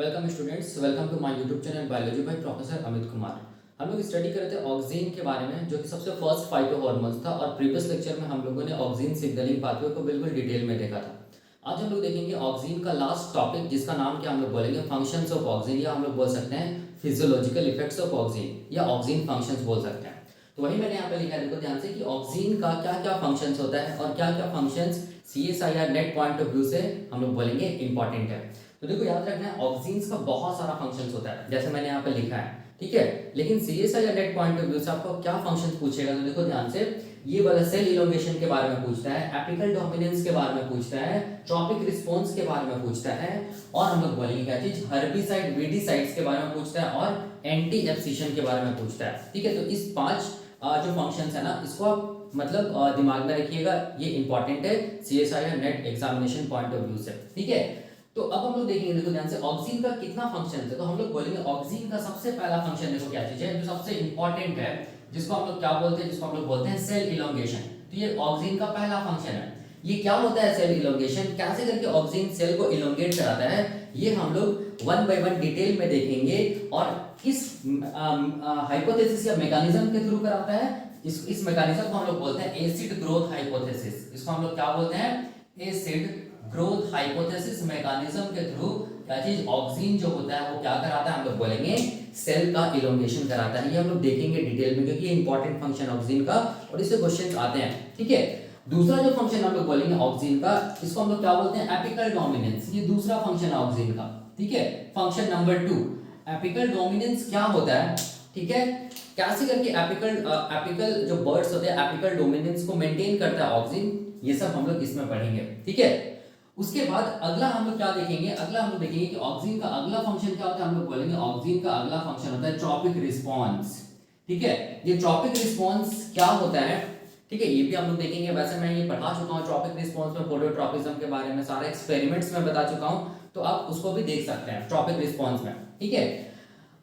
Welcome students, welcome to my YouTube channel biology by professor Amit Kumar. हम लोग study कर रहे थे ऑक्सीन के बारे में, जो कि सबसे फर्स्ट फाइटो हार्मोन्स था। और प्रीवियस लेक्चर में हम लोगों ने ऑक्सीन सिग्नलिंग पाथवे को बिल्कुल डिटेल में देखा था। आज हम लोग देखेंगे ऑक्सीन का लास्ट टॉपिक, जिसका नाम क्या हम लोग बोलेंगे, फंक्शंस ऑफ ऑक्सीन, या हम लोग बोल सकते हैं फिजियोलॉजिकल इफेक्ट्स ऑफ ऑक्सीन, या ऑक्सीन फंक्शंस बोल सकते हैं। तो वही मैंने यहाँ पे लिखा है, देखो ध्यान से, कि ऑक्सीन का क्या क्या फंक्शंस होता है और क्या क्या functions CSIR net point of view से हम लोग बोलेंगे इंपॉर्टेंट है। तो देखो याद रखना है, ऑक्सीन्स का बहुत सारा फंक्शंस होता है, जैसे मैंने यहाँ पे लिखा है, ठीक है। लेकिन CSIR net point of view से आपको क्या फंक्शंस पूछेगा, तो देखो ध्यान से, ये वाला सेल इलोंगेशन के बारे में पूछता है, एपिकल डोमिनेंस के बारे में पूछता है, ट्रॉपिक रिस्पॉन्स के बारे में पूछता है, और हम लोग बोलेंगे क्या चीज, हर्बिसाइड वीडिसाइड्स के बारे में पूछता है, और एंटी एब्सिशन के बारे में पूछता है, ठीक है। तो इस पांच जो फंक्शंस है ना, इसको आप मतलब दिमाग में रखिएगा, ये इंपॉर्टेंट है CSIR net examination point of view से, ठीक है। तो अब हम लोग देखेंगे, देखो ध्यान से, ऑक्सीन का कितना फंक्शन है। तो हम लोग बोलेंगे ऑक्सीन का सबसे पहला फंक्शन देखो क्या चीज है, जो सबसे इंपॉर्टेंट है, जिसको हम लोग क्या बोलते हैं, जिसको हम लोग बोलते हैं सेल इलोंगेशन। तो ये ऑक्सीन का पहला फंक्शन है। ये क्या होता है सेल इलोंगेशन, कैसे करके ऑक्सीन सेल को इलोंगेट कराता है, ये हम लोग वन बाय वन डिटेल में देखेंगे। और किस हाइपोथेसिस या मैकेनिज्म के थ्रू कराता है, इस मैकेनिज्म को हम लोग बोलते हैं एसिड ग्रोथ हाइपोथेसिस। इसको हम लोग क्या बोलते हैं, एसिड ग्रोथ हाइपोथेसिस मैकेनिज्म के थ्रू क्या चीज, ऑक्सीन जो होता है वो क्या कराता है, हम लोग बोलेंगे सेल का इलोंगेशन कराता है। ये हम लोग देखेंगे डिटेल में, क्योंकि ये इंपॉर्टेंट फंक्शन ऑक्सीन का, और इससे क्वेश्चन आते हैं, ठीक है। दूसरा जो फंक्शन हम लोग बोलेंगे ऑक्सीन का, इसको हम लोग क्या बोलते हैं, एपिकल डोमिनेंस। ये दूसरा फंक्शन है ऑक्सीन का, ठीक है। फंक्शन नंबर 2, एपिकल डोमिनेंस क्या होता है, ठीक है। कैसे करके एपिकल जो बर्ड्स होते हैं, एपिकल डोमिनेंस को मेंटेन करता है ऑक्सीन, ये सब हम लोग इसमें पढ़ेंगे, ठीक है। उसके बाद अगला हम लोग क्या देखेंगे, अगला हम लोग देखेंगे कि ऑक्सीन का अगला फंक्शन क्या होता है। हम लोग बोलेंगे ऑक्सीन का अगला फंक्शन होता है ट्रॉपिक रिस्पांस, ठीक है। ये ट्रॉपिक रिस्पांस क्या होता है, ठीक है, ये भी हम लोग देखेंगे। वैसे मैं ये पढ़ा चुका हूँ ट्रॉपिक रिस्पांस में, फोटोट्रॉपिज्म के बारे में सारे एक्सपेरिमेंट्स में बता चुका हूँ, तो आप उसको भी देख सकते हैं ट्रॉपिक रिस्पांस में, ठीक है।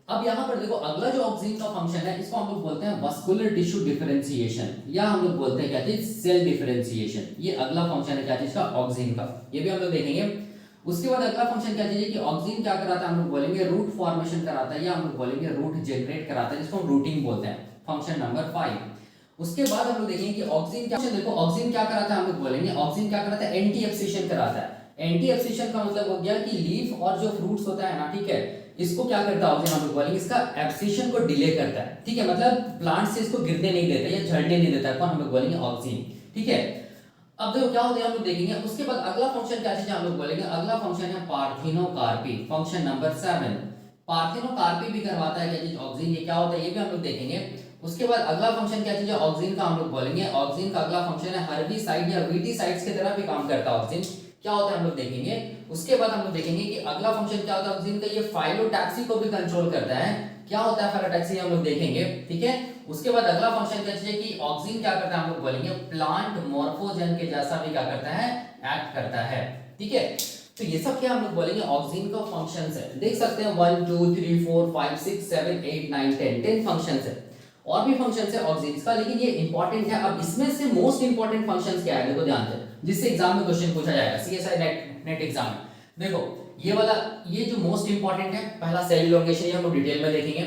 अब यहाँ पर देखो, अगला जो ऑक्सीन का फंक्शन है, इसको हम लोग बोलते हैं वस्कुलर टिश्यू डिफरेंशिएशन, या हम लोग बोलते हैं क्या चीज, सेल डिफरेंशिएशन। ये अगला फंक्शन है क्या चीज का, ऑक्सीन का, ये भी हम लोग देखेंगे। उसके बाद अगला फंक्शन क्या चीज है कि ऑक्सीन क्या कराता है, हम लोग बोलेंगे रूट फॉर्मेशन कराता है, या हम लोग बोलेंगे रूट जनरेट कराता है, जिसको हम रूटिंग बोलते हैं, फंक्शन नंबर 5। उसके बाद हम लोग देखेंगे कि ऑक्सीन क्या, देखो ऑक्सीन क्या कराता है, हम लोग बोलेंगे ऑक्सीन क्या कराता है, एंटी एब्सिशन कराता है। एंटी एब्सिशन का मतलब हो गया कि लीफ और जो फ्रूट्स होता है ना, ठीक है, इसको क्या करता है ऑक्सीजन, हम लोग बोलेंगे इसका एब्सिशन को डिले करता है, ठीक है। मतलब प्लांट से इसको गिरने नहीं देता या झड़ने नहीं देता है, कौन, हम लोग बोलेंगे ऑक्सीन, ठीक है। अब देखो क्या होता है, हम लोग देखेंगे। उसके बाद अगला फंक्शन क्या चीज है, हम लोग बोलेंगे अगला फंक्शन है पार्थिनोकार्पी, फंक्शन नंबर 7। पार्थिनोकार्पी भी करवाता है क्या चीज, ऑक्सीन। ये क्या होता है, ये भी हम लोग देखेंगे। उसके बाद अगला फंक्शन क्या चीज है ऑक्सीन का, हम लोग बोलेंगे ऑक्सीन का अगला फंक्शन है हर्बिसाइड या वीडिसाइड्स की तरह भी काम करता है ऑक्सीन, क्या होता है हम लोग देखेंगे। उसके बाद हम लोग देखेंगे कि अगला फंक्शन क्या होता है ऑक्सीन का, ये फाइलोटैक्सी को भी कंट्रोल करता है। क्या होता है फाइलोटैक्सी, हम लोग देखेंगे, ठीक है। उसके बाद अगला फंक्शन क्या है कि ऑक्सीन क्या करता है, हम लोग बोलेंगे प्लांट मॉर्फोजन के जैसा भी क्या करता है, एक्ट करता है, ठीक है। तो ये सब क्या हम लोग बोलेंगे ऑक्सीन का फंक्शंस है। देख सकते हैं 1 2 3 4 5 6 7 8 9 10 फंक्शंस है। और भी फंक्शंस है ऑक्सीन का, लेकिन ये इंपॉर्टेंट है। अब इसमें से मोस्ट इंपॉर्टेंट फंक्शंस क्या है, देखो ध्यान से, जिससे एग्जाम में क्वेश्चन पूछा जाएगा CSI नेट एग्जाम में। देखो ये वाला, ये जो मोस्ट इंपॉर्टेंट है, पहला सेल इलोंगेशन, ये हम लोग डिटेल में देखेंगे।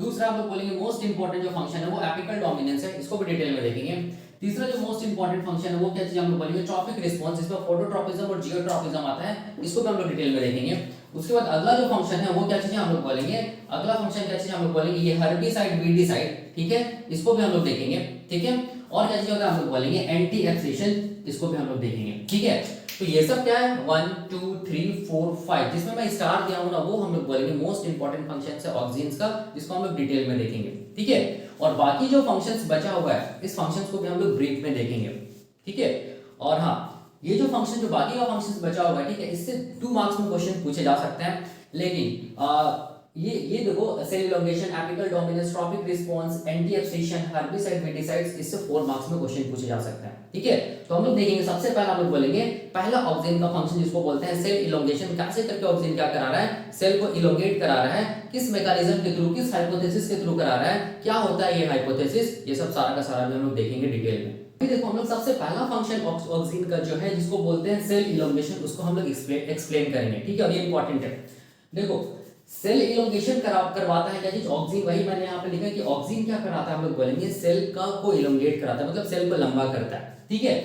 दूसरा हम लोग बोलेंगे मोस्ट इंपॉर्टेंट जो फंक्शन है वो एपिकल डोमिनेंस है, इसको भी डिटेल में देखेंगे। तीसरा जो मोस्ट इंपॉर्टेंट फंक्शन है वो क्या चीज, हम लोग बोलेंगे ट्रॉपिक रिस्पांस, इसमें फोटोट्रॉपिज्म और जियोट्रॉपिज्म आता है, इसको भी हम लोग डिटेल में देखेंगे। उसके बाद अगला जो फंक्शन है वो क्या चीज है, हम लोग बोलेंगे अगला फंक्शन क्या चीज, हम लोग बोलेंगे ये हर्बिसाइड वीडिसाइड, ठीक है, इसको भी हम लोग देखेंगे, ठीक है। और क्या चीज होता है, हम लोग बोलेंगे एंटी एब्सिशन, इसको भी हम लोग देखेंगे, ठीक है। तो ये सब क्या है 1 2 3 4 5, जिसमें मैं स्टार दिया हूं ना, वो हम लोग बोलेंगे मोस्ट इंपॉर्टेंट फंक्शंस है ऑक्सीन्स का, जिसको हम लोग डिटेल में देखेंगे, ठीक है। और बाकी जो फंक्शंस बचा हुआ है, इस फंक्शंस को भी हम लोग ब्रीफ में देखेंगे, ठीक है। और हाँ, ये जो फंक्शन, जो बाकी का फंक्शंस बचा हुआ है, ठीक है, इससे 2 मार्क्स में क्वेश्चन पूछे जा सकते हैं। लेकिन ये देखो cell elongation, apical dominance, tropic response, anti abscission, herbicide weedicides, इससे 4 मार्क्स में क्वेश्चन पूछे जा सकते हैं, ठीक है। तो हम लोग देखेंगे, सबसे पहला हम लोग बोलेंगे पहला ऑक्सीन का फंक्शन, जिसको बोलते हैं सेल इलोंगेशन। कैसे करके ऑक्सीन क्या करा रहा है, सेल को इलोंगेट करा रहा है, किस मैकेनिज्म के थ्रू, किस हाइपोथेसिस के थ्रू करा रहा है, क्या होता है ये हाइपोथेसिस, ये सब सारा का सारा भी हम लोग देखेंगे डिटेल में। अभी देखो हम लोग सबसे पहला फंक्शन ऑक्सीन का जो है, जिसको बोलते हैं सेल इलोंगेशन, उसको हम लोग एक्सप्लेन करेंगे, ठीक है। और ये इंपॉर्टेंट है। देखो सेल इलोंगेशन करवाता है क्या चीज, ऑक्सीन। वही मैंने यहाँ पे लिखा है कि ऑक्सीन क्या कराता है, हम लोग बोलेंगे सेल का को इलोंगेट कराता है, मतलब सेल को लंबा करता है, ठीक है।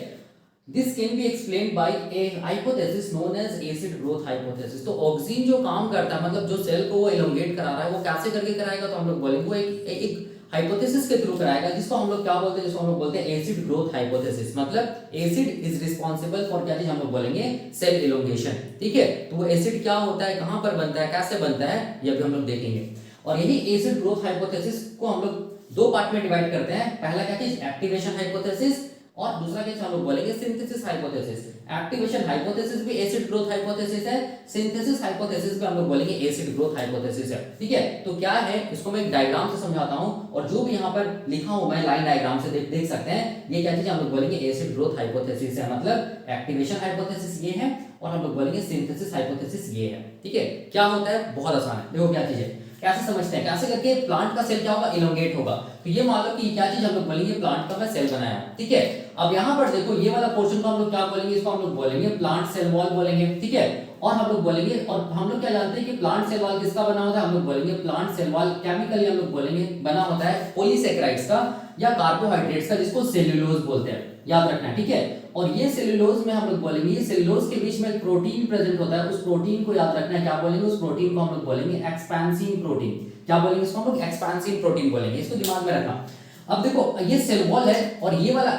This can be explain by a hypothesis known as acid growth hypothesis. तो ऑक्सीन जो काम करता है, मतलब जो सेल को वो इलोंगेट करा रहा है, वो कैसे करके कराएगा, तो हम लोग बोलेंगे वो एक हाइपोथेसिस के थ्रू कराएगा, जिसको हम लोग क्या बोलते हैं, जिसको हम लोग बोलते हैं एसिड ग्रोथ हाइपोथेसिस। मतलब एसिड इज रिस्पांसिबल फॉर क्या चीज, हम लोग बोलेंगे सेल इलोंगेशन, ठीक है। तो वो एसिड क्या होता है, कहां पर बनता है, कैसे बनता है, ये भी हम लोग देखेंगे। और यही एसिड ग्रोथ हाइपोथेसिस को हम लोग दो पार्ट में डिवाइड करते हैं। पहला क्या चीज, एक्टिवेशन हाइपोथेसिस, और दूसरा क्या हम लोग बोलेंगे सिंथेसिस हाइपोथेसिस। एक्टिवेशन हाइपोथेसिस भी एसिड ग्रोथ हाइपोथेसिस है, सिंथेसिस हाइपोथेसिस भी हम लोग बोलेंगे एसिड ग्रोथ हाइपोथेसिस है, ठीक है। तो क्या है, इसको मैं एक डायग्राम से समझाता हूं, और जो भी यहाँ पर लिखा हूं मैं लाइन डायग्राम से देख सकते हैं, ये क्या चीज हम लोग बोलेंगे एसिड ग्रोथ हाइपोथेसिस है। मतलब एक्टिवेशन हाइपोथेसिस ये है, और हम लोग बोलेंगे सिंथेसिस हाइपोथेसिस ये है, ठीक है। क्या होता है, बहुत आसान है, देखो क्या चीज है, कैसे समझते हैं, कैसे करके प्लांट का सेल क्या होगा, इलोंगेट होगा। तो ये मान लो कि क्या चीज हम लोग बोलेंगे, प्लांट का मैं सेल बनाया, ठीक है। अब यहाँ पर देखो ये वाला पोर्शन को हम लोग क्या बोलेंगे, इसको हम लोग बोलेंगे प्लांट सेल वॉल बोलेंगे, ठीक है। और हम लोग बोलेंगे, और हम लोग क्या जानते हैं कि प्लांट सेल वॉल किसका बना होता है, हम लोग बोलेंगे प्लांट सेल वॉल केमिकली हम लोग बोलेंगे बना होता है पॉलीसेकेराइड्स का या कार्बोहाइड्रेट्स का, जिसको सेल्यूलोज बोलते हैं, याद रखना, ठीक है। और ये सेल्यूलोज में हम लोग बोलेंगे, ये सेल्यूलोज के बीच में एक प्रोटीन प्रेजेंट होता है, उस प्रोटीन को याद रखना है, क्या बोलेंगे, उस प्रोटीन को हम लोग बोलेंगे एक्सपेंसिव प्रोटीन। क्या बोलेंगे इसको, हम लोग एक्सपेंसिव प्रोटीन बोलेंगे, इसको दिमाग में रखना। अब देखो ये सेल वॉल है, और ये वाला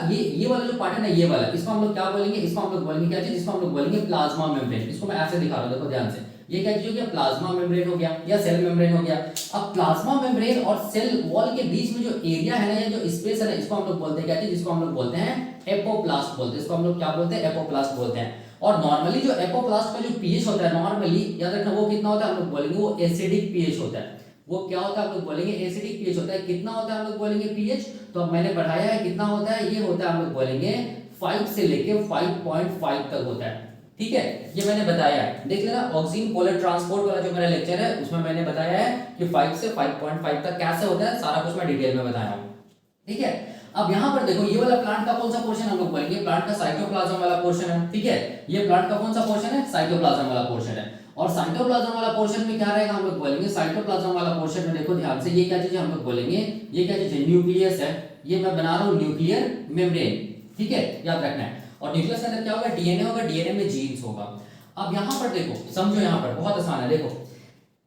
जो पार्ट है ना, ये वाला, इसको हम लोग क्या बोलेंगे, इसको हम लोग बोलेंगे क्या चीज, इसको हम लोग बोलेंगे प्लाज्मा मेम्ब्रेन। इसको मैं ऐसे दिखा रहा हूं, देखो ध्यान से, ये क्या चीज हो गया, प्लाज्मा मेम्ब्रेन हो गया या सेल मेम्ब्रेन हो गया। अब प्लाज्मा मेम्ब्रेन और सेल वॉल के बीच में जो एरिया है ना, या जो स्पेस है ना, इसको हम लोग बोलते हैं क्या चीज, जिसको हम लोग बोलते हैं एपोप्लास्ट बोलते हैं। इसको हम लोग क्या बोलते हैं, एपोप्लास्ट बोलते हैं। और नॉर्मली जो एपोप्लास्ट का जो पीएच होता है, नॉर्मली याद रखना, वो कितना होता है, हम लोग बोलेंगे वो एसिडिक पीएच होता है। वो क्या होता है, हम लोग बोलेंगे एसिडिक पीएच होता है। कितना होता है, हम लोग बोलेंगे पीएच, तो अब मैंने बढ़ाया है, कितना होता है, ये होता है हम लोग बोलेंगे 5 से लेके 5.5 तक होता है, ठीक है। ये मैंने बताया है, देख लेना ऑक्सीजन पोलर ट्रांसपोर्ट वाला जो मेरा लेक्चर है, उसमें मैंने बताया है कि 5 से 5.5 तक कैसे होता है, सारा कुछ मैं डिटेल में बताया हूं, ठीक है। अब यहाँ पर देखो ये वाला प्लांट का कौन सा पोर्शन, हम लोग बोलेंगे प्लांट का साइटोप्लाज्म वाला पोर्शन है, ठीक है। ये प्लांट का कौन सा पोर्शन है, साइटोप्लाज्म वाला पोर्शन है। और साइटोप्लाज्म वाला पोर्शन में क्या रहेगा, हम लोग बोलेंगे साइटोप्लाज्म वाला पोर्शन में देखो ध्यान से, ये क्या चीज है, हम लोग बोलेंगे ये क्या चीज है, न्यूक्लियस है। ये मैं बना रहा हूँ न्यूक्लियर मेम्ब्रेन, ठीक है, याद रखना है। और न्यूक्लियस के अंदर क्या होगा, डीएनए होगा, डीएनए में जीन्स होगा। अब यहाँ पर देखो, समझो, यहाँ पर बहुत आसान है, देखो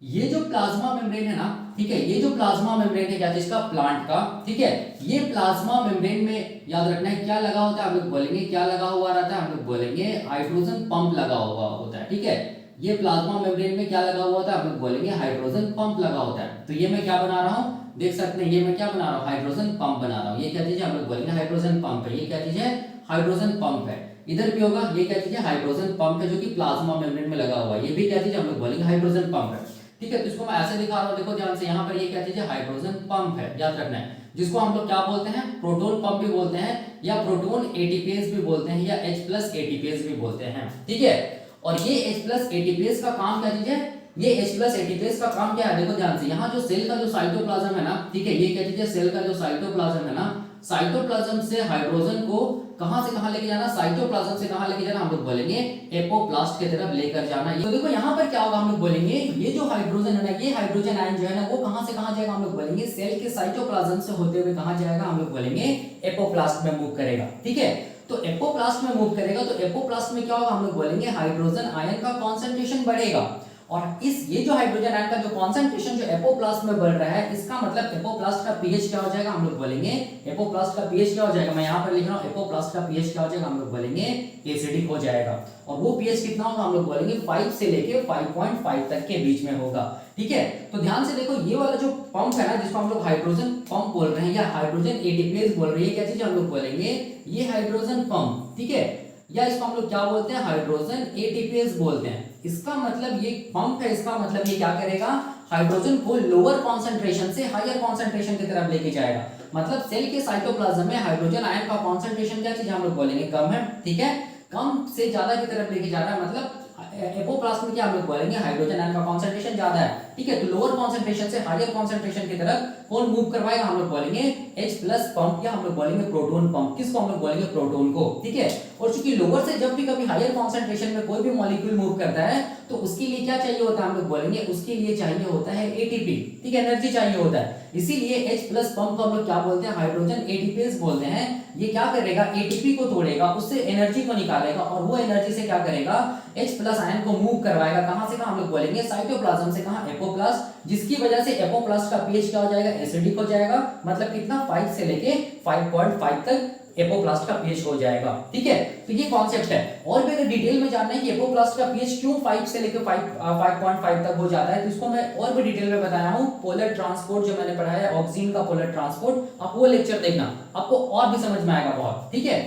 ये जो प्लाज्मा मेम्ब्रेन है ना, ठीक है, ये जो प्लाज्मा मेम्ब्रेन है क्या चीज का, प्लांट का, ठीक है। ये प्लाज्मा मेम्ब्रेन में याद रखना है क्या लगा होता है, हम लोग बोलेंगे क्या लगा हुआ रहता है, हम लोग बोलेंगे हाइड्रोजन पंप लगा हुआ होता है, ठीक है। ये प्लाज्मा मेम्ब्रेन में क्या लगा हुआ होता है, हम लोग बोलेंगे हाइड्रोजन पंप लगा होता है। तो ये मैं क्या बना रहा हूँ, देख सकते हैं, ये मैं क्या बना रहा हूँ, हाइड्रोजन पंप बना रहा हूँ। ये क्या चीज है, हम लोग बोलेंगे हाइड्रोजन पंप है। ये क्या चीज है, हाइड्रोजन पंप है। इधर भी होगा, ये क्या चीज है, हाइड्रोजन पंप है, जो कि प्लाज्मा मेम्ब्रेन में लगा हुआ है। ये भी क्या चीज है, हम लोग बोलेंगे हाइड्रोजन पंप है, ठीक है। तो इसको मैं ऐसे दिखा रहा हूँ, देखो ध्यान से, यहाँ पर ये क्या चीज है, हाइड्रोजन पंप है, याद रखना है। जिसको हम लोग क्या बोलते हैं, प्रोटोन पंप भी बोलते हैं, या प्रोटोन एटीपीएस भी बोलते हैं, या H+ एटीपीएस भी बोलते हैं, ठीक है। और ये H+ एटीपीएस का काम क्या चीज है, ये H+ एटीपीएस का काम क्या है, देखो ध्यान से, यहाँ जो सेल का जो साइटोप्लाज्म है ना, ठीक है, ये क्या चीज है, सेल का जो साइटोप्लाज्म है ना, साइटोप्लाज्म से हाइड्रोजन को कहां से कहां लेके जाना, साइटोप्लाज्म से कहां लेके जाना, हम लोग बोलेंगे एपोप्लास्ट की तरफ लेकर जाना। तो देखो यहाँ पर क्या होगा, हम लोग बोलेंगे ये जो हाइड्रोजन है ना, ये हाइड्रोजन आयन जो है ना, वो कहां से कहां जाएगा, हम लोग बोलेंगे सेल के साइटोप्लाज्म से होते हुए कहां जाएगा, हम लोग बोलेंगे एपोप्लास्ट में मूव करेगा, ठीक है। तो एपोप्लास्ट में मूव करेगा, तो एपोप्लास्ट में क्या होगा, हम लोग बोलेंगे हाइड्रोजन आयन का कॉन्सेंट्रेशन बढ़ेगा। और ये जो हाइड्रोजन आयन का जो कॉन्सेंट्रेशन जो एपोप्लास्ट में बढ़ रहा है, इसका मतलब एपोप्लास्ट का पीएच क्या हो जाएगा, हम लोग बोलेंगे एपोप्लास्ट का पीएच क्या हो जाएगा, मैं यहाँ पर लिख रहा हूँ, एपोप्लास्ट का पीएच क्या हो जाएगा, हम लोग बोलेंगे एसिडिक हो जाएगा। और वो पीएच कितना होगा, हम लोग बोलेंगे 5 से लेके 5.5 तक के बीच में होगा, ठीक है। तो ध्यान से देखो, ये वाला जो पंप है ना, जिसको हम लोग हाइड्रोजन पंप बोल रहे हैं या हाइड्रोजन एटीपीएस बोल रहे हैं, क्या चीज हम लोग बोलेंगे, ये हाइड्रोजन पंप, ठीक है, या इसको हम लोग क्या बोलते हैं, हाइड्रोजन एटीपीएस बोलते हैं। इसका मतलब ये पंप है, इसका मतलब ये क्या करेगा, हाइड्रोजन को लोअर कॉन्सेंट्रेशन से हायर कॉन्सेंट्रेशन की तरफ लेके जाएगा। मतलब सेल के साइटोप्लाज्म में हाइड्रोजन आयन का कॉन्सेंट्रेशन क्या चीज हम लोग बोलेंगे, कम है, ठीक है, कम से ज्यादा की तरफ लेके जा रहा है। मतलब एपोप्लास्ट में क्या हम लोग बोलेंगे, हाइड्रोजन आयन का कॉन्सेंट्रेशन ज्यादा है, ठीक है। तो लोअर कॉन्सेंट्रेशन से हायर कॉन्सेंट्रेशन की तरफ कौन मूव करवाएगा, हम लोग बोलेंगे H+ पंप, या हम लोग बोलेंगे प्रोटोन पंप। किसको हम लोग बोलेंगे, प्रोटोन को, ठीक है। और चूंकि लोअर से जब भी कभी हायर कॉन्सेंट्रेशन में कोई भी मॉलिक्यूल मूव करता है, तो उसके लिए क्या चाहिए होता है हम लोग बोलेंगे, उसके लिए चाहिए होता है एटीपी, ठीक है, एनर्जी चाहिए होता है। इसीलिए H प्लस पंप को हम लोग क्या बोलते हैं, हाइड्रोजन एटीपीएस बोलते हैं। ये क्या करेगा, एटीपी को तोड़ेगा, उससे एनर्जी को निकालेगा और वो एनर्जी से क्या करेगा, H प्लस आयन को मूव करवाएगा कहां से कहां, हम लोग बोलेंगे साइटोप्लाज्म से कहां, एपोप्लास्ट, जिसकी वजह से एपोप्लास्ट का पीएच क्या हो जाएगा, एसिडिक हो जाएगा। मतलब कितना 5 से लेके 5.5 तक एपोप्लास्ट का पीएच हो जाएगा, ठीक है। तो ये कॉन्सेप्ट है। और भी अगर डिटेल में जानना है कि एपोप्लास्ट का पीएच क्यों 5 से लेकर 5.5 तक हो जाता है, तो इसको मैं और भी डिटेल में बताया हूं। पोलर ट्रांसपोर्ट जो मैंने पढ़ाया है, ऑक्सीजन का पोलर ट्रांसपोर्ट, आप वो लेक्चर देखना, आपको और भी समझ में आएगा बहुत, ठीक है।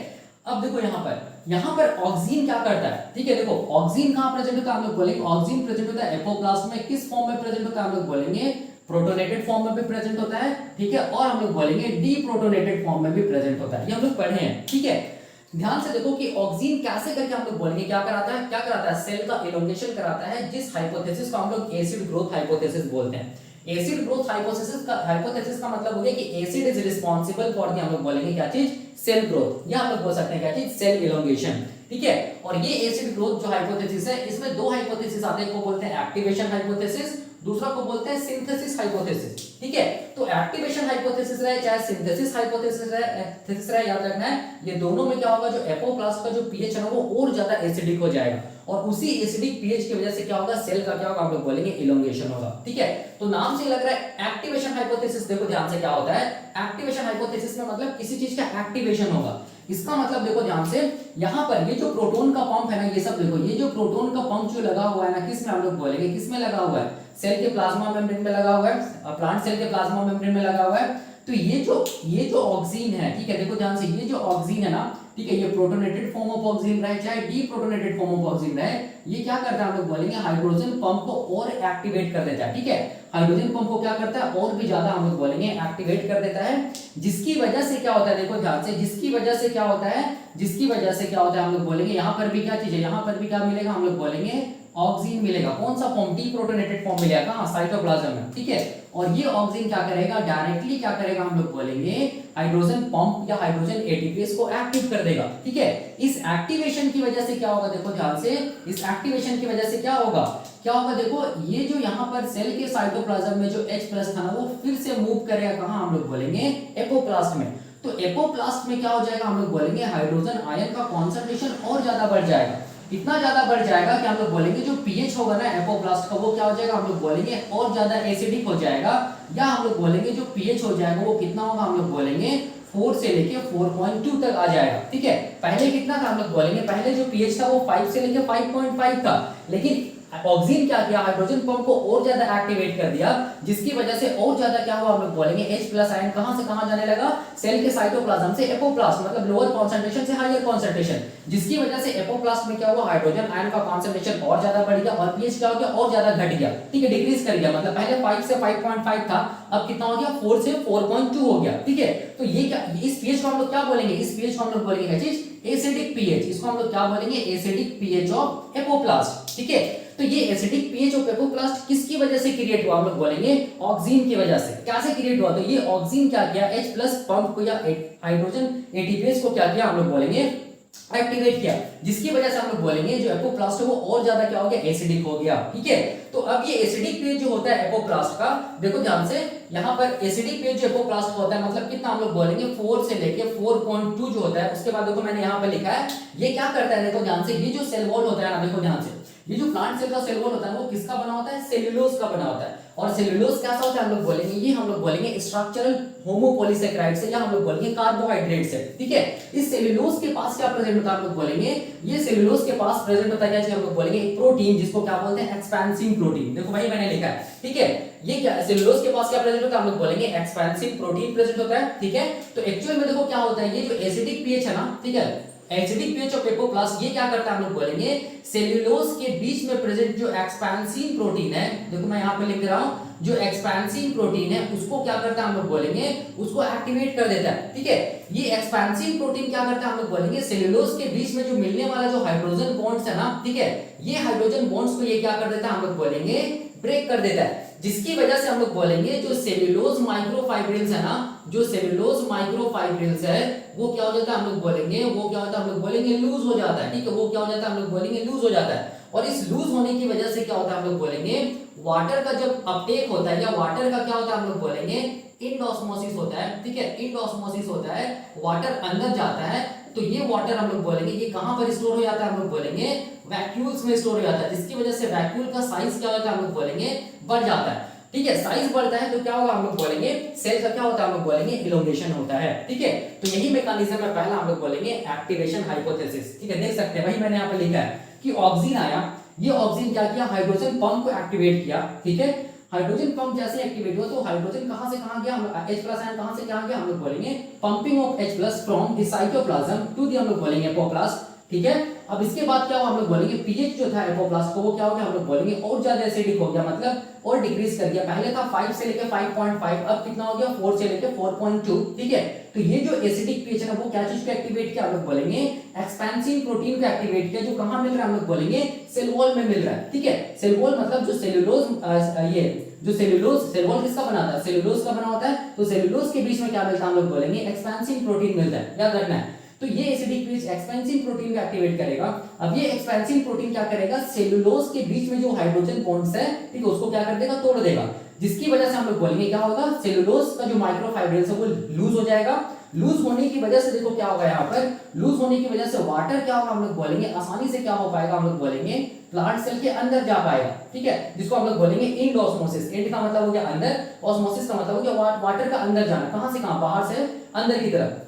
अब देखो यहाँ पर ऑक्सीजन क्या करता है, ठीक है। देखो ऑक्सीजन कहां प्रेजेंट होता है, हम लोग बोलेंगे ऑक्सीजन प्रेजेंट होता है एपोप्लास्ट में। किस फॉर्म में प्रेजेंट होता है, हम लोग बोलेंगे प्रोटोनेटेड फॉर्म में भी प्रेजेंट होता है, ठीक है। और हम लोग बोलेंगे डीप्रोटोनेटेड फॉर्म में भी प्रेजेंट होता है, ये हम लोग पढ़े हैं, ठीक है। ध्यान से देखो कि ऑक्सीजन कैसे करके हम लोग बोलेंगे क्या कराता है, सेल का एलोंगेशन कराता है, जिस हाइपोथेसिस को हम लोग एसिड ग्रोथ हाइपोथेसिस बोलते हैं। एसिड ग्रोथ हाइपोथेसिस का मतलब हो गया कि acid is responsible for the, हम लोग बोलेंगे क्या चीज, सेल ग्रोथ, या हम लोग बोल सकते हैं क्या चीज, सेल एलोंगेशन, ठीक है। और ये एसिड ग्रोथ जो हाइपोथेसिस है, इसमें दो हाइपोथेसिस आते हैं, को बोलते हैं एक्टिवेशन हाइपोथेसिस, दूसरा को बोलते हैं सिंथेसिस हाइपोथेसिस, ठीक है। तो एक्टिवेशन हाइपोथेसिस रहे चाहे सिंथेसिस हाइपोथेसिस रहे, याद रखना है ये दोनों में क्या होगा, जो एपोप्लास्ट का जो पीएच है ना वो और ज्यादा एसिडिक हो जाएगा, और उसी एसिडिक पीएच की वजह से क्या होगा, सेल का क्या होगा, हम लोग बोलेंगे इलोंगेशन होगा, ठीक है। तो नाम से लग रहा है एक्टिवेशन हाइपोथेसिस, देखो ध्यान से क्या होता है, एक्टिवेशन हाइपोथेसिस में मतलब किसी चीज का एक्टिवेशन होगा। इसका मतलब देखो ध्यान से, यहाँ पर ये जो प्रोटॉन का पंप है ना, ये सब देखो, ये जो प्रोटॉन का पंप जो लगा हुआ है ना, किस में हम लोग बोलेंगे, किस में लगा हुआ है, सेल के प्लाज्मा मेम्ब्रेन में लगा हुआ है, प्लांट सेल के प्लाज्मा मेम्ब्रेन में लगा हुआ है। तो ये जो ऑक्सीजन है, ठीक है, देखो ध्यान से, ये जो ऑक्सीजन है ना, ठीक है, ये प्रोटोनेटेड फॉर्म ऑफ ऑक्सीजन रहे चाहे डीप्रोटोनेटेड फॉर्म ऑफ ऑक्सीजन रहे, ये क्या करता है, हम लोग बोलेंगे हाइड्रोजन पंप को और एक्टिवेट कर देता है, ठीक है। हाइड्रोजन पंप को क्या करता है, और भी ज्यादा हम लोग बोलेंगे एक्टिवेट कर देता है, जिसकी वजह से क्या होता है, देखो ध्यान से, जिसकी वजह से क्या होता है, हम लोग बोलेंगे, यहाँ पर भी क्या चीज है, यहाँ पर भी क्या मिलेगा, हम लोग बोलेंगे ऑक्सीजन मिलेगा। कौन सा फॉर्म, डीप्रोटोनेटेड फॉर्म मिलेगा कहां, साइटोप्लाज्म में, ठीक है। और ये ऑक्सीजन क्या करेगा, डायरेक्टली क्या करेगा, हम लोग बोलेंगे हाइड्रोजन पंप या हाइड्रोजन एटीपीएस को एक्टिव कर देगा, ठीक है। इस एक्टिवेशन की वजह से क्या होगा, देखो ध्यान से, इस एक्टिवेशन की वजह से क्या होगा, देखो ये जो यहाँ पर सेल के साइटोप्लाज्म में जो H प्लस था ना, वो फिर से मूव करेगा कहां, हम लोग बोलेंगे एपोप्लास्ट में। तो एपोप्लास्ट में क्या हो जाएगा, हम लोग बोलेंगे हाइड्रोजन आयन का कॉन्सेंट्रेशन और ज्यादा बढ़ जाएगा, इतना ज्यादा बढ़ जाएगा कि हम लोग बोलेंगे जो पीएच होगा ना एपोप्लास्ट का, वो क्या हो जाएगा, हम लोग बोलेंगे और ज्यादा एसिडिक हो जाएगा, या हम लोग बोलेंगे जो पीएच हो जाएगा वो कितना होगा, हम लोग बोलेंगे 4 से लेके 4.2 तक आ जाएगा, ठीक है। पहले कितना था, हम लोग बोलेंगे पहले जो पीएच था वो 5 से लेके 5.5 था, लेकिन ऑक्सीजन क्या किया, हाइड्रोजन पंप को और ज्यादा एक्टिवेट कर दिया, जिसकी वजह से और ज्यादा क्या हुआ, हम लोग बोलेंगे H प्लस आयन कहां से कहां जाने लगा, सेल के साइटोप्लाज्म से एपोप्लास्ट, मतलब लोअर कॉन्सेंट्रेशन से हायर कॉन्सेंट्रेशन, जिसकी वजह से एपोप्लास्ट में क्या हुआ, हाइड्रोजन आयन का कॉन्सेंट्रेशन और ज्यादा बढ़ गया, और पीएच क्या हो गया, और ज्यादा घट गया, ठीक है, डिक्रीज कर गया। मतलब पहले 5 से 5.5 था, अब कितना हो गया, 4 से 4.2 हो गया, ठीक है। तो ये क्या, इस पीएच को हम लोग क्या बोलेंगे, इस पीएच को हम लोग बोलेंगे चीज एसिडिक पीएच, इसको हम लोग क्या बोलेंगे, एसिडिक पीएच ऑफ एपोप्लास्ट, ठीक है। तो ये एसिडिक पीएच ऑफ एपोप्लास्ट किसकी वजह से क्रिएट हुआ, हम लोग बोलेंगे ऑक्सीजन की वजह से। कैसे क्रिएट हुआ, तो ये ऑक्सीजन क्या किया, H प्लस पंप को या हाइड्रोजन एटीपीएस को क्या किया, हम लोग बोलेंगे एक्टिवेट किया, जिसकी वजह से हम लोग बोलेंगे जो एपोप्लास्ट है वो और ज्यादा क्या हो गया, एसिडिक हो गया, ठीक है। तो अब ये एसिडिक पीएच जो होता है एपोप्लास्ट का, देखो ध्यान से, यहाँ पर एसिडिक पीएच जो एपोप्लास्ट का होता है, मतलब कितना, हम लोग बोलेंगे 4 से लेके 4.2 जो होता है। उसके बाद देखो मैंने यहाँ पे लिखा है, ये क्या करता है, देखो ध्यान से, ये जो सेल वॉल होता है ना, देखो ध्यान से, ये जो प्लांट सेल का सेल वॉल होता है वो किसका बना होता है, सेल्यूलोज का बना होता है। और सेल्यूलोज कैसा होता है, हम लोग बोलेंगे, ये हम लोग बोलेंगे स्ट्रक्चरल होमोपॉलीसेकेराइड से, या हम लोग बोलेंगे कार्बोहाइड्रेट से, ठीक है। इस सेल्यूलोज के पास क्या प्रेजेंट होता है, हम लोग बोलेंगे, ये सेल्यूलोज के पास प्रेजेंट होता है क्या, हम लोग बोलेंगे एक प्रोटीन, जिसको क्या बोलते हैं, एक्सपेंसिव प्रोटीन। देखो भाई मैंने लिखा है, ठीक है, ये क्या सेल्यूलोज के पास क्या प्रेजेंट होता है, हम लोग बोलेंगे एक्सपेंसिव प्रोटीन प्रेजेंट होता है, ठीक है। तो एक्चुअल में देखो क्या होता है, ये जो एसिडिक पीएच है ना, ठीक है, एसिडिक पीएच ऑफ एपोप्लास्ट, ये क्या करता है, हम लोग बोलेंगे सेल्यूलोज के बीच में प्रेजेंट जो एक्सपेंसिव प्रोटीन है, देखो मैं यहाँ पे लिख रहा हूँ, जो एक्सपेंसिव प्रोटीन है उसको क्या करता है, हम लोग बोलेंगे उसको एक्टिवेट कर देता है, ठीक है। ये एक्सपेंसिव प्रोटीन क्या करता है, हम लोग बोलेंगे सेल्यूलोज के बीच में जो मिलने वाला जो हाइड्रोजन बॉन्ड्स है ना, ठीक है, ये हाइड्रोजन बॉन्ड्स को ये क्या कर देता है, हम लोग बोलेंगे ब्रेक कर देता है, जिसकी वजह से हम लोग बोलेंगे जो सेल्यूलोज माइक्रोफाइब्रिल्स है ना, जो सेल्यूलोज माइक्रोफाइब्रिल्स है वो क्या हो जाता है, हम लोग बोलेंगे, वो क्या होता है, हम लोग बोलेंगे लूज हो जाता है, ठीक है, वो क्या हो जाता है, हम लोग बोलेंगे लूज हो जाता है। और इस लूज होने की वजह से क्या होता है हम लोग बोलेंगे वाटर का जब अपटेक होता है या वाटर का क्या होता है हम लोग बोलेंगे इंडोस्मोसिस होता है, ठीक है, इंडोस्मोसिस होता है, वाटर अंदर जाता है। तो ये वाटर हम लोग बोलेंगे ये कहां पर स्टोर हो जाता है हम लोग बोलेंगे वैक्यूल्स में स्टोर हो जाता है, जिसकी वजह से वैक्यूल का साइज क्या होता है हम लोग बोलेंगे बढ़ जाता है, ठीक है। साइज बढ़ता है तो क्या होगा हम लोग बोलेंगे सेल का क्या होता है हम लोग बोलेंगे इलोंगेशन होता है, ठीक है। तो यही मैकेनिज्म है पहला हम लोग बोलेंगे एक्टिवेशन हाइपोथेसिस, ठीक है। देख सकते हैं वही मैंने यहाँ पे लिखा है कि ऑक्सीजन आया, ये ऑक्सीजन क्या किया हाइड्रोजन पंप को एक्टिवेट किया, ठीक है। हाइड्रोजन पंप जैसे एक्टिवेट हुआ तो हाइड्रोजन कहां से कहां गया, H+ आयन कहां से कहां गया हम लोग बोलेंगे pumping of H+ from the cytoplasm to the हम लोग बोलेंगे एपोप्लास्ट, ठीक है। अब इसके बाद क्या हुआ हम लोग बोलेंगे पीएच जो था एपोप्लास्ट को वो क्या हो गया हम लोग बोलेंगे और ज्यादा एसिडिक हो गया, मतलब और डिक्रीज कर दिया। पहले था 5 से लेके 5.5, अब कितना हो गया 4 से लेके 4.2, ठीक है। तो ये जो एसिडिक पीएच है वो क्या चीज को एक्टिवेट किया हम लोग बोलेंगे एक्सपेंसिव प्रोटीन को एक्टिवेट किया, जो कहां मिल रहा है हम लोग बोलेंगे सेल वॉल में मिल रहा है, ठीक है। सेल वॉल मतलब जो सेलुलोज ये जो सेल वॉल किसका बना होता है सेलुलोज का बना होता है, तो सेलुलोज के बीच में क्या मिलता है हम लोग बोलेंगे एक्सपेंसिव प्रोटीन मिलता है, याद रखना है। तो ये एसिडिक पीएच एक्सपेंसिव प्रोटीन को एक्टिवेट करेगा। अब ये एक्सपेंसिव प्रोटीन क्या करेगा सेलुलोज के बीच में जो हाइड्रोजन बॉन्ड्स है, ठीक है, उसको क्या कर देगा तोड़ देगा, जिसकी वजह से हम लोग बोलेंगे क्या होगा सेलुलोज का जो माइक्रोफाइब्रिल्स है वो लूज हो जाएगा। लूज होने की वजह से देखो क्या होगा यहाँ पर लूज होने की वजह से वाटर क्या होगा हम लोग बोलेंगे आसानी से क्या हो पाएगा हम लोग बोलेंगे प्लांट सेल के अंदर जा पाएगा, ठीक है, जिसको हम लोग बोलेंगे इंडोस्मोसिस। इंड का मतलब हो गया अंदर, ऑस्मोसिस का मतलब हो गया वाटर का अंदर जाना, कहां से कहां बाहर से अंदर की तरफ,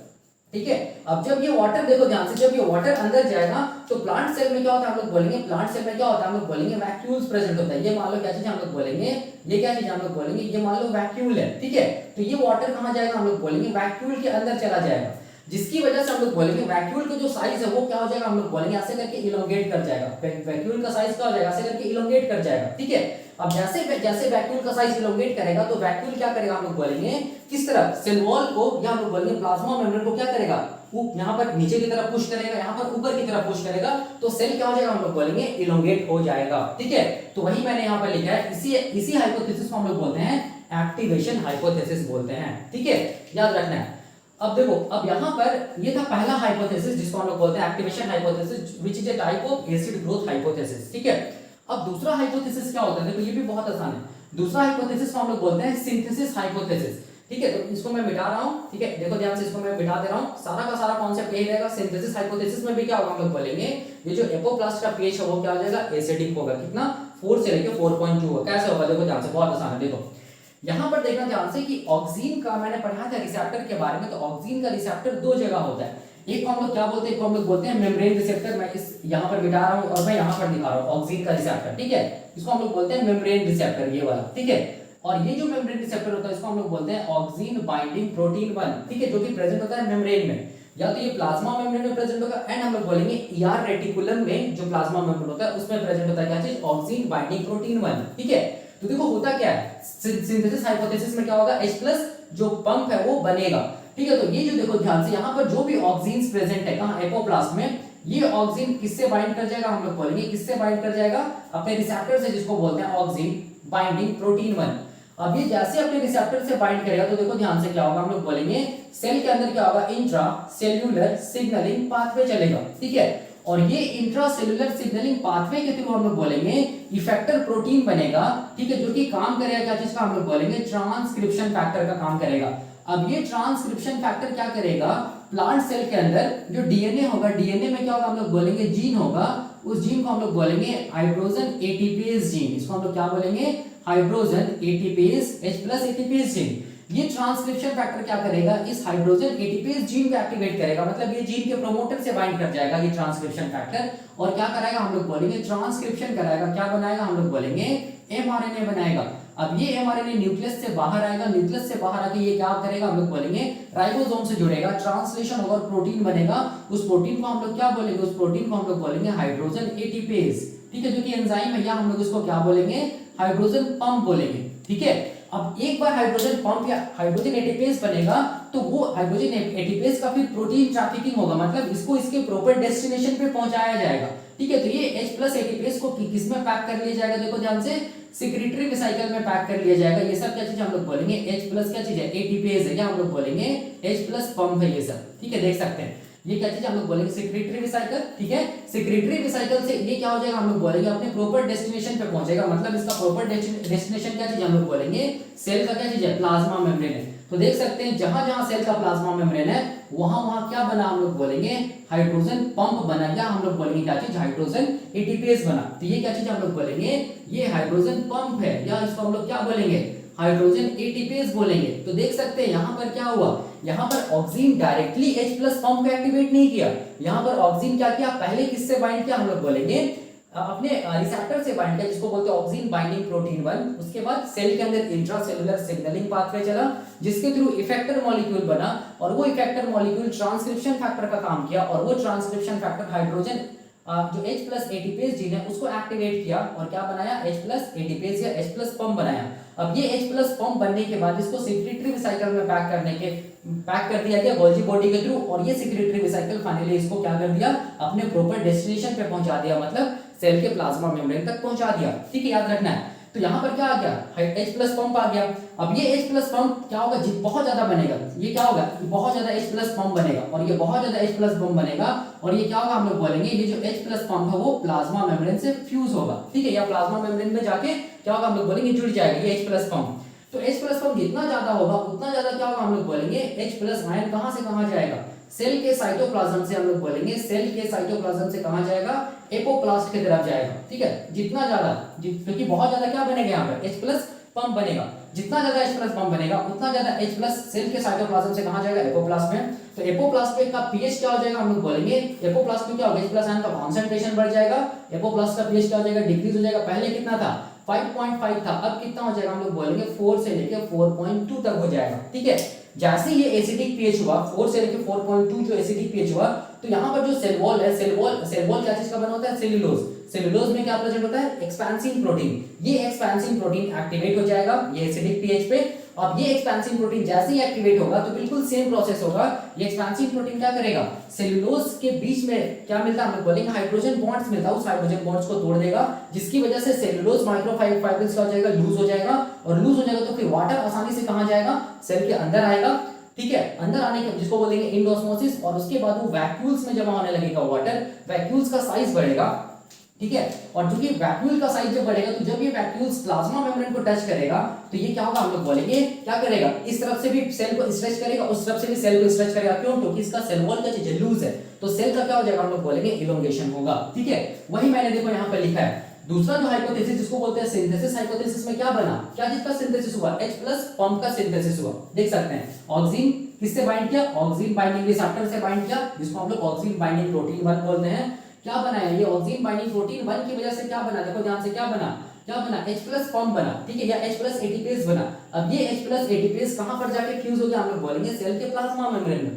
ठीक है। अब जब ये वाटर देखो ध्यान से, जब ये वाटर अंदर जाएगा तो प्लांट सेल में क्या होता है हम लोग बोलेंगे प्लांट सेल में क्या होता है हम लोग बोलेंगे वैक्यूल्स प्रेजेंट होता है। ये मान लो क्या चीज हम लोग बोलेंगे ये क्या चीज हम लोग बोलेंगे ये मान लो वैक्यूल है, ठीक है। तो ये वाटर कहां जाएगा हम लोग बोलेंगे वैक्यूल के अंदर चला जाएगा, जिसकी वजह से हम लोग बोलेंगे वैक्यूल का जो साइज है वो क्या हो जाएगा हम लोग बोलेंगे ऐसे करके इलोंगेट कर जाएगा। वैक्यूल का साइज क्या हो जाएगा ऐसे करके इलोंगेट कर जाएगा, ठीक है। अब जैसे जैसे वैक्यूल का साइज इलोंगेट करेगा तो वैक्यूल क्या करेगा हम लोग बोलेंगे किस तरफ सेल वॉल को या हम लोग बोलेंगे प्लाज्मा मेम्ब्रेन को क्या करेगा यहाँ पर नीचे की तरफ पुश करेगा, यहाँ पर ऊपर की तरफ पुश करेगा, तो सेल क्या हो जाएगा हम लोग बोलेंगे इलोंगेट हो जाएगा, ठीक है। तो वही मैंने यहाँ पर लिखा है, इसी हाइपोथेसिस को हम लोग बोलते हैं एक्टिवेशन हाइपोथेसिस बोलते हैं, ठीक है, याद रखना है। अब देखो अब यहाँ पर ये था पहला हाइपोथेसिस जिसको हम लोग बोलते हैं activation hypothesis which is a type of acid growth hypothesis, ठीक है। अब दूसरा हाइपोथेसिस क्या होता है देखो ये भी बहुत आसान है। दूसरा हाइपोथेसिस को हम लोग बोलते हैं सिंथेसिस हाइपोथेसिस, ठीक है। तो इसको मैं मिटा रहा हूं, ठीक है, देखो ध्यान से इसको मैं मिटा दे रहा हूं, सारा का सारा कॉन्सेप्ट यही रहेगा। सिंथेसिस हाइपोथेसिस में भी क्या होगा हम लोग बोलेंगे ये जो एपोप्लास्ट का पीएच है वो क्या हो जाएगा एसिडिक होगा, कितना 4 से लेके 4.2 होगा। कैसे होगा देखो ध्यान से, बहुत आसान है। देखो यहां पर देखना ध्यान से कि ऑक्सीजन का मैंने पढ़ा था रिसेप्टर के बारे में, तो ऑक्सीजन का रिसेप्टर दो जगह होता है, एक को हम लोग क्या बोलते हैं, एक को हम लोग बोलते हैं मेम्ब्रेन रिसेप्टर। मैं इस यहां पर मिटा रहा हूं और मैं यहां पर दिखा रहा हूं ऑक्सीजन का रिसेप्टर, ठीक है, इसको हम लोग बोलते हैं मेम्ब्रेन रिसेप्टर ये वाला, ठीक है। और ये जो मेम्ब्रेन रिसेप्टर होता है इसको हम लोग बोलते हैं ऑक्सीजन बाइंडिंग प्रोटीन 1, ठीक है, जो कि प्रेजेंट होता है मेम्ब्रेन में, या तो ये प्लाज्मा मेम्ब्रेन में प्रेजेंट होगा एंड हम लोग बोलेंगे ईआर रेटिकुलम में जो प्लाज्मा मेम्ब्रेन होता है उसमें प्रेजेंट होता है क्या चीज ऑक्सीजन बाइंडिंग प्रोटीन 1, ठीक है। तो देखो होता क्या है सिंथेसिस हाइपोथेसिस में क्या होगा H+ जो पंप है वो बनेगा, ठीक है। तो ये जो देखो ध्यान से यहाँ पर जो भी ऑक्सीजन प्रेजेंट है कहां एपोप्लास्ट में, ये ऑक्सीजन किससे बाइंड कर जाएगा हम लोग बोलेंगे किससे बाइंड कर जाएगा अपने रिसेप्टर से जिसको बोलते हैं ऑक्सीजन बाइंडिंग प्रोटीन 1। अब ये जैसे अपने रिसेप्टर से बाइंड करेगा तो देखो ध्यान से क्या होगा हम लोग बोलेंगे सेल के अंदर क्या होगा इंट्रा सेल्यूलर सिग्नलिंग पाथवे चलेगा, ठीक है। और ये इंट्रा सेल्यूलर सिग्नलिंग पाथवे के थ्रू हम लोग बोलेंगे इफेक्टर प्रोटीन बनेगा, ठीक है, जो कि काम करेगा क्या चीज का हम लोग बोलेंगे ट्रांसक्रिप्शन फैक्टर का काम करेगा। अब ये ट्रांसक्रिप्शन फैक्टर क्या करेगा प्लांट सेल के अंदर जो डीएनए होगा, डीएनए में क्या होगा हम लोग बोलेंगे जीन होगा, उस जीन को हम लोग बोलेंगे हाइड्रोजन एटीपेज जीन, इसको हम लोग क्या बोलेंगे hydrogen ATPase H+ ATPase gene. ये ट्रांसक्रिप्शन फैक्टर क्या करेगा इस हाइड्रोजन एटीपेज जीन को एक्टिवेट करेगा, मतलब ये जीन के प्रोमोटर से बाइंड कर जाएगा ये ट्रांसक्रिप्शन फैक्टर, और क्या कराएगा हम लोग बोलेंगे ट्रांसक्रिप्शन कराएगा, क्या बनाएगा हम लोग बोलेंगे एमआरएनए बनाएगा। अब ये एमआरएनए न्यूक्लियस से बाहर आएगा, न्यूक्लियस से बाहर आके ये क्या करेगा हम लोग बोलेंगे राइबोसोम से जुड़ेगा, ट्रांसलेशन होगा और प्रोटीन बनेगा। उस प्रोटीन को हम लोग क्या बोलेंगे उस प्रोटीन को हम लोग बोलेंगे हाइड्रोजन एटीपेज, ठीक है, जो कि एंजाइम है या हम लोग इसको क्या बोलेंगे हाइड्रोजन पंप बोलेंगे, ठीक है। अब एक बार हाइड्रोजन पंप या हाइड्रोजन एटीपेज बनेगा तो वो हाइड्रोजन एटीपेज का फिर प्रोटीन ट्रैफिकिंग होगा, मतलब इसको इसके प्रॉपर डेस्टिनेशन पे पहुंचाया जाएगा, ठीक है। तो ये H+ एटीपेज को किस में पैक कर लिया जाएगा देखो ध्यान से सिक्रेटरी वेसिकल में पैक कर लिया जाएगा। ये सब क्या चीज हम लोग बोलेंगे H+ क्या चीज है एटीपेज है, क्या हम लोग बोलेंगे H+ पंप है ये सब, ठीक है, देख सकते हैं। ये क्या चीज हम लोग बोलेंगे सेक्रेटरी रिसाइकल, ठीक है। सेक्रेटरी रिसाइकल से ये क्या हो जाएगा हम लोग बोलेंगे अपने प्रॉपर डेस्टिनेशन पे पहुंचेगा, मतलब इसका प्रॉपर डेस्टिनेशन क्या चीज हम लोग बोलेंगे, सेल का क्या चीज है, प्लाज्मा मेम्ब्रेन है। तो देख सकते हैं जहां जहां सेल का प्लाज्मा मेम्ब्रेन है वहां वहां क्या बना, हम लोग बोलेंगे हाइड्रोजन पंप बना, या हम लोग बोलेंगे क्या चीज, हाइड्रोजन एटीपीएस बना। तो ये क्या चीज हम लोग बोलेंगे, ये हाइड्रोजन पंप है, या इसको हम लोग क्या बोलेंगे, हाइड्रोजन एटीपीएस बोलेंगे। तो देख सकते हैं यहाँ पर क्या हुआ, यहाँ पर oxygen directly H plus pump को एक्टिवेट नहीं किया, यहाँ पर ऑक्सीजन क्या किया, पहले किससे बाइंड किया, हम लोग बोलेंगे अपने रिसेप्टर से बाइंड किया जिसको बोलते हैं ऑक्सीजन बाइंडिंग प्रोटीन 1। उसके बाद सेल के अंदर इंट्रासेलुलर सिग्नलिंग पाथवे चला जिसके थ्रू इफेक्टर मॉलिक्यूल बना, और वो इफेक्टर मॉलिक्यूल ट्रांसक्रिप्शन फैक्टर का काम किया, और वो ट्रांसक्रिप्शन फैक्टर हाइड्रोजन जो H प्लस एटीपीएस जीन है उसको एक्टिवेट किया और क्या बनाया, H प्लस एटीपीएस या H प्लस पंप बनाया। अब ये H प्लस पंप बनने के बाद इसको सेक्रेटरी रिसाइकल में पैक कर दिया गया गोल्जी बॉडी के थ्रू, और ये सेक्रेटरी रिसाइकल फाइनली इसको क्या कर दिया, अपने प्रॉपर डेस्टिनेशन पे पहुंचा दिया, मतलब सेल के प्लाज्मा मेम्ब्रेन तक पहुंचा दिया, ठीक है, याद रखना है। तो यहाँ पर क्या आ गया, H प्लस पंप आ गया। अब ये H प्लस पंप क्या होगा, बहुत ज्यादा बनेगा, ये क्या होगा, बहुत ज्यादा H प्लस पंप बनेगा, और ये बहुत ज्यादा H प्लस पंप बनेगा, और ये क्या होगा, हम लोग बोलेंगे ये जो H प्लस पंप है वो प्लाज्मा मेम्ब्रेन से फ्यूज होगा, ठीक है, या प्लाज्मा मेम्ब्रेन में जाके क्या होगा, हम लोग बोलेंगे जुड़ जाएगा ये H प्लस पंप। तो H प्लस पंप जितना ज्यादा होगा उतना ज्यादा क्या होगा, हम लोग बोलेंगे H प्लस आयन कहां से कहां जाएगा, सेल के साइटोप्लाज्म से, हम लोग बोलेंगे सेल के साइटोप्लाज्म से कहां जाएगा, एपोप्लास्ट की तरफ जाएगा, ठीक है। जितना ज्यादा, क्योंकि बहुत ज्यादा क्या बनेगा यहाँ पर H प्लस पंप बनेगा, जितना ज्यादा H प्लस पंप बनेगा उतना ज्यादा H प्लस सेल के साइटोप्लाज्म से कहां जाएगा, एपोप्लास्ट में। तो एपोप्लास्ट में का पीएच क्या हो जाएगा, हम लोग बोलेंगे एपोप्लास्ट में क्या होगा, H प्लस आयन का कंसंट्रेशन बढ़ जाएगा, एपोप्लास्ट का पीएच क्या हो जाएगा, डिक्रीज हो जाएगा। पहले कितना था, 5.5 था, अब कितना हो जाएगा, हम लोग बोलेंगे 4 से लेकर 4.2 तक हो जाएगा, ठीक है। जैसे ये एसिडिक पीएच हुआ 4 से लेकर 4.2 जो एसिडिक पीएच हुआ, तो यहाँ पर जो सेल वॉल है, सेल वॉल क्या चीज का बना होता है, सेल्यूलोज। सेल्यूलोज में क्या प्रेजेंट होता है, एक्सपेंसिव प्रोटीन। ये एक्सपेंसिव प्रोटीन एक्टिवेट हो जाएगा ये एसिडिक पीएच पे। अब ये एक्सपेंसिव प्रोटीन जैसे ही एक्टिवेट होगा तो बिल्कुल सेम प्रोसेस होगा, ये एक्सपेंसिव प्रोटीन क्या करेगा, सेल्यूलोज के बीच में क्या मिलता है, हम लोग बोलेंगे हाइड्रोजन बॉन्ड्स मिलता है, उस हाइड्रोजन बॉन्ड्स को तोड़ देगा, जिसकी वजह से सेल्यूलोज माइक्रोफाइब्रिल्स का हो जाएगा, लूज हो जाएगा, और लूज हो जाएगा तो फिर वाटर आसानी से कहां जाएगा, सेल के अंदर आएगा, ठीक है। अंदर आने के जिसको बोलेंगे इंडोस्मोसिस, और उसके बाद वो वैक्यूल्स में जमा होने लगेगा वाटर, वैक्यूल्स का साइज बढ़ेगा, ठीक है। और चूंकि वैक्यूल का साइज जब बढ़ेगा तो जब ये वैक्यूल्स प्लाज्मा मेम्ब्रेन को टच करेगा तो ये क्या होगा, हम लोग बोलेंगे क्या करेगा, इस तरफ से भी सेल को स्ट्रेच करेगा, उस तरफ से भी सेल को स्ट्रेच करेगा। क्यों, क्योंकि इसका सेल वॉल का चीज लूज है, तो सेल का क्या हो जाएगा, हम लोग बोलेंगे इलोंगेशन होगा, ठीक है। वही मैंने देखो यहाँ पे लिखा है। दूसरा जो हाइपोथेसिस जिसको बोलते हैं सिंथेसिस हाइपोथेसिस में क्या बना, क्या चीज का सिंथेसिस हुआ, H प्लस पंप का सिंथेसिस हुआ। देख सकते हैं ऑक्सीजन किससे बाइंड किया, ऑक्सीजन बाइंडिंग रिसेप्टर से बाइंड किया, जिसको हम लोग ऑक्सीजन बाइंडिंग प्रोटीन 1 बोलते हैं। क्या बनाया, ये ऑक्सीजन बाइंडिंग प्रोटीन 1 की वजह से क्या बना, देखो ध्यान से क्या बना H प्लस पंप बना, ठीक है, या H प्लस एटीपीएस बना। अब ये H प्लस एटीपीएस कहां पर जाके फ्यूज हो गया, हम लोग बोलेंगे सेल के प्लाज्मा मेम्ब्रेन में।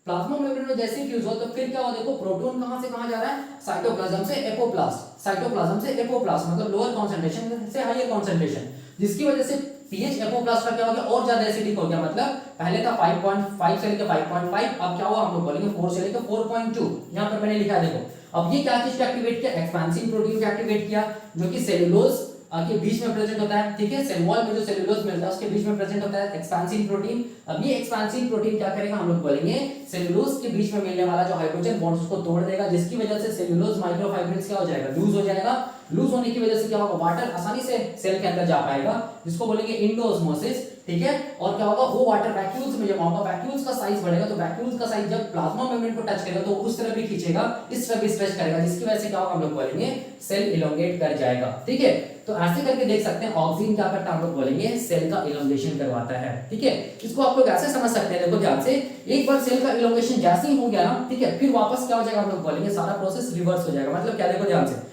प्लाज्मा मेम्ब्रेन में जैसे फ्यूज हो तो फिर क्या हुआ, देखो प्रोटॉन कहां से कहां जा रहा है, साइटोप्लाज्म से एपोप्लास्ट, साइटोप्लाज्म से एपोप्लास्ट, मतलब लोअर कंसंट्रेशन से हायर कंसंट्रेशन, जिसकी वजह से पीएच एपोप्लास्ट का क्या हो गया, और ज्यादा एसिडिक हो गया। मतलब पहले था 5.5 से लेकर 5.5, अब क्या हुआ, हम लोग बोलेंगे 4 से लेकर 4.2। यहां पर मैंने लिखा है देखो। अब ये क्या चीज एक्टिवेट किया, एक्सपेंसिव प्रोटीन को एक्टिवेट किया, जो कि सेल्यूलोज के बीच में प्रेजेंट होता है, ठीक है। सेल वॉल में जो सेल्यूलोज मिलता है उसके बीच में प्रेजेंट होता है एक्सपेंसिव प्रोटीन। अब ये एक्सपेंसिव प्रोटीन क्या करेगा, हम लोग बोलेंगे सेल्यूलोज के बीच में मिलने वाला जो हाइड्रोजन बॉन्ड्स उसको तोड़ देगा, जिसकी वजह से सेल्यूलोज माइक्रोफाइब्रिल्स क्या हो जाएगा, लूज हो जाएगा। लूज होने की वजह से क्या होगा, वाटर आसानी से सेल के अंदर जा पाएगा, जिसको बोलेंगे इंडोस्मोसिस, ठीक है। और क्या होगा, वो वाटर वैक्यूल्स में जमा होगा, वैक्यूल्स का साइज बढ़ेगा, तो वैक्यूल्स का साइज जब प्लाज्मा मेम्ब्रेन को टच करेगा तो उस तरफ भी खींचेगा, इस तरफ भी स्ट्रेच करेगा, जिसकी वजह से क्या होगा, हम लोग बोलेंगे सेल इलोंगेट कर जाएगा, ठीक है। तो ऐसे करके देख सकते हैं ऑक्सीजन क्या करता है, हम लोग बोलेंगे सेल का इलोंगेशन करवाता है, ठीक है। इसको आप लोग ऐसे समझ सकते हैं, देखो ध्यान से, एक बार सेल का इलोंगेशन जैसे ही हो गया ना, ठीक है, फिर वापस क्या हो जाएगा, हम लोग बोलेंगे सारा प्रोसेस रिवर्स हो जाएगा। मतलब क्या, देखो ध्यान से,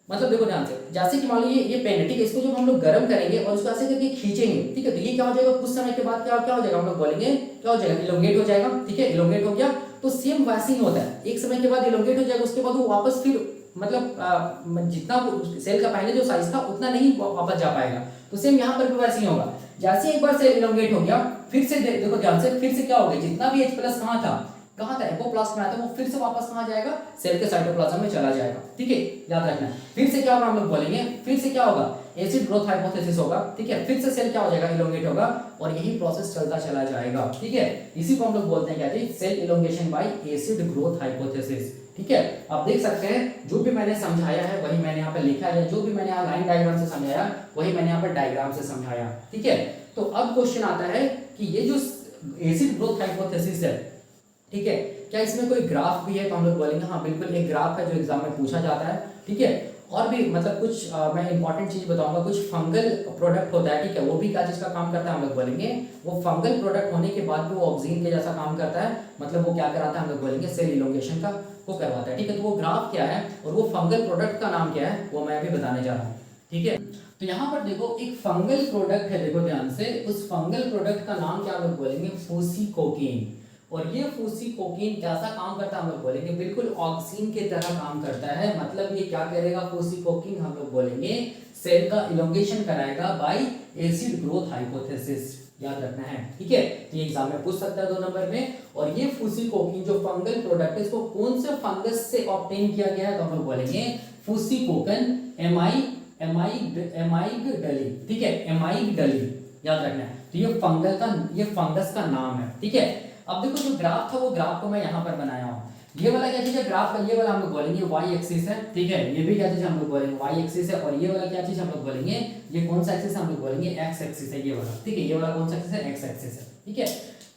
मतलब देखो ध्यान से, जैसे कि मान लीजिए ये पेन है, ठीक है, इसको जब हम लोग गर्म करेंगे और उसको ऐसे करके खींचेंगे, ठीक है, तो ये क्या हो जाएगा, कुछ समय के बाद क्या क्या हो जाएगा, हम लोग बोलेंगे क्या हो जाएगा, इलोंगेट हो जाएगा, ठीक है। इलोंगेट हो गया तो सेम वैसे ही होता है, एक समय के बाद इलोंगेट हो जाएगा, उसके बाद वो वापस फिर मतलब जितना सेल का पहले जो साइज था उतना नहीं वापस जा पाएगा। तो सेम यहाँ पर भी वैसे ही होगा, जैसे एक बार सेल इलोंगेट हो गया, फिर से देखो ध्यान से, फिर से क्या होगा, जितना भी H प्लस कहाँ था एपोप्लास्ट में आया था, वो फिर से वापस कहां जाएगा, सेल के साइटोप्लाज्म में चला जाएगा, ठीक है, याद रखना है। फिर से क्या होगा, हम लोग बोलेंगे, फिर से क्या होगा, एसिड ग्रोथ हाइपोथेसिस होगा, ठीक है, फिर से सेल क्या हो जाएगा, इलोंगेट होगा और यही प्रोसेस चलता चला जाएगा, ठीक है। इसी को हम लोग बोलते हैं क्या जी, cell elongation by acid growth hypothesis, ठीक है। आप देख सकते हैं जो भी मैंने समझाया है वही मैंने यहाँ पे लिखा है, जो भी मैंने यहाँ लाइन डायग्राम से समझाया वही मैंने यहाँ पर डायग्राम से समझाया, ठीक है। तो अब क्वेश्चन आता है कि ये जो एसिड ग्रोथ हाइपोथेसिस है, ठीक है, क्या इसमें कोई ग्राफ भी है, तो हम लोग बोलेंगे हाँ बिल्कुल एक ग्राफ है जो एग्जाम में पूछा जाता है, ठीक है। और भी मतलब कुछ मैं इंपॉर्टेंट चीज बताऊंगा, कुछ फंगल प्रोडक्ट होता है, ठीक है, वो भी क्या चीज का काम करता है, हम लोग बोलेंगे वो फंगल प्रोडक्ट होने के बाद भी वो ऑक्सीजन के जैसा काम करता है, मतलब वो क्या कराता है, हम लोग बोलेंगे सेल इलोंगेशन का वो करवाता है, ठीक है। तो वो ग्राफ क्या है और वो फंगल प्रोडक्ट का नाम क्या है वो मैं अभी बताने जा रहा हूँ, ठीक है। तो यहाँ पर देखो एक फंगल प्रोडक्ट है, देखो ध्यान से, उस फंगल प्रोडक्ट का नाम क्या हम लोग बोलेंगे, फूसीकोकीन। और ये फूसीकोकीन कैसा काम करता है हम लोग बोलेंगे, बिल्कुल ऑक्सीन के तरह काम करता है, मतलब ये क्या करेगा, फूसीकोकीन हम लोग बोलेंगे सेल का इलोंगेशन कराएगा बाय एसिड ग्रोथ हाइपोथेसिस, याद रखना है, ठीक है। तो ये एग्जाम में पूछ सकता है 2 नंबर में। और ये फूसीकोकीन जो फंगल प्रोडक्ट है इसको कौन से फंगस से ऑब्टेन किया गया है, तो हम लोग बोलेंगे फूसीकोकन एमाइगडली, ठीक है, एमाइगडली, याद रखना है। तो ये फंगस का नाम है, ठीक है। अब देखो जो ग्राफ था वो ग्राफ को मैं यहाँ पर बनाया हूँ, ये वाला क्या चीज है ग्राफ का, ये वाला हम लोग बोलेंगे वाई एक्सिस है, ठीक है, ये भी क्या चीज हम लोग बोलेंगे वाई एक्सिस है। और ये वाला क्या चीज हम लोग बोलेंगे, ये कौन सा एक्सिस हम लोग बोलेंगे एक्स एक्सिस है, ये वाला, ठीक है, ये वाला कौन सा एक्सिस है, एक्स एक्सिस है, ठीक है।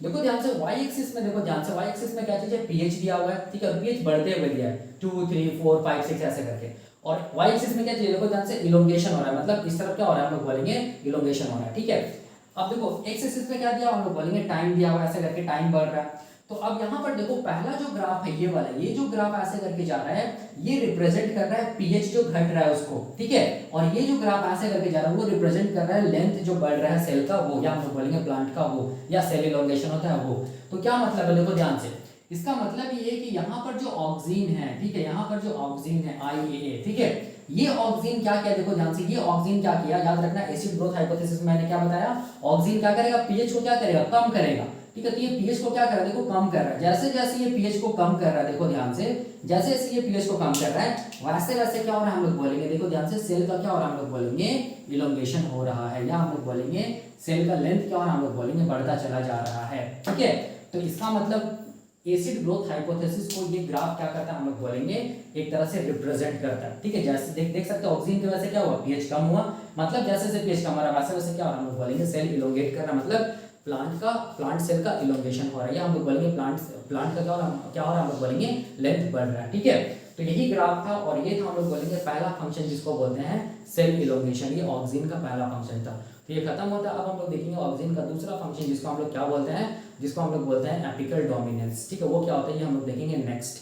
देखो ध्यान से वाई एक्सिस में, देखो ध्यान से वाई एक्सिस में क्या चीज है, पीएच दिया हुआ है, ठीक है, और पीएच बढ़ते हुए दिया है 2 3 4 5 6 ऐसे करके। और वाई एक्सिस में क्या चीज है, देखो ध्यान से इलोंगेशन हो रहा है, मतलब इस तरफ क्या हो रहा है, हम लोग बोलेंगे इलोंगेशन हो रहा है, ठीक है। अब देखो एक्स एक्सिस में क्या दिया, हम लोग बोलेंगे टाइम दिया हुआ है, ऐसे करके टाइम बढ़ रहा है। तो अब यहाँ पर देखो पहला जो ग्राफ है ये वाला, ये जो ग्राफ ऐसे करके जा रहा है ये रिप्रेजेंट कर रहा है पीएच जो घट रहा है उसको, ठीक है। और ये जो ग्राफ ऐसे करके जा रहा है वो रिप्रेजेंट कर रहा है लेंथ जो बढ़ रहा है सेल का वो, या हम लोग बोलेंगे प्लांट का वो, या सेल इलोंगेशन होता है वो। तो क्या मतलब है, देखो ध्यान से, इसका मतलब ये है कि यहाँ पर जो ऑक्सीजन है, ठीक है, यहाँ पर जो ऑक्सीजन है IAA, ठीक है, ये ऑक्सीजन क्या किया, देखो ध्यान से, ये ऑक्सीजन क्या किया, याद रखना एसिड ग्रोथ हाइपोथेसिस में मैंने क्या बताया, ऑक्सीजन क्या करेगा, पीएच को क्या करेगा, कम करेगा, ठीक है। तो ये पीएच को क्या कर रहा है, देखो कम कर रहा है, जैसे जैसे ये पीएच को कम कर रहा है, देखो ध्यान से, जैसे जैसे ये पीएच को कम कर रहा है वैसे वैसे क्या हो रहा है, हम लोग बोलेंगे, देखो ध्यान से, सेल का क्या हो रहा है, हम लोग बोलेंगे इलोंगेशन हो रहा है, या हम लोग बोलेंगे सेल का लेंथ क्या हो रहा है, हम लोग बोलेंगे बढ़ता चला जा रहा है, ठीक है। तो इसका मतलब एसिड ग्रोथ हाइपोथेसिस को ये ग्राफ क्या करता है, हम लोग बोलेंगे एक तरह से रिप्रेजेंट करता है, ठीक है। जैसे देख सकते हो ऑक्सीजन की वजह से क्या हुआ, पीएच कम हुआ, मतलब जैसे जैसे पीएच कम हो रहा है वैसे वैसे क्या हो रहा है, हम लोग बोलेंगे सेल इलोंगेट कर रहा है, मतलब प्लांट सेल का इलोंगेशन हो रहा है, या हम लोग बोलेंगे प्लांट का क्या हो रहा है, हम लोग बोलेंगे लेंथ बढ़ रहा है, ठीक है। तो यही ग्राफ था और ये था हम लोग बोलेंगे पहला फंक्शन जिसको बोलते हैं सेल इलोंगेशन, ये ऑक्सीजन का पहला फंक्शन था। तो ये खत्म होता है, अब हम लोग देखेंगे ऑक्सीजन का दूसरा फंक्शन जिसको हम लोग क्या बोलते हैं, जिसको हम लोग बोलते हैं एपिकल डोमिनेंस, ठीक है, वो क्या होता है ये हम लोग देखेंगे नेक्स्ट।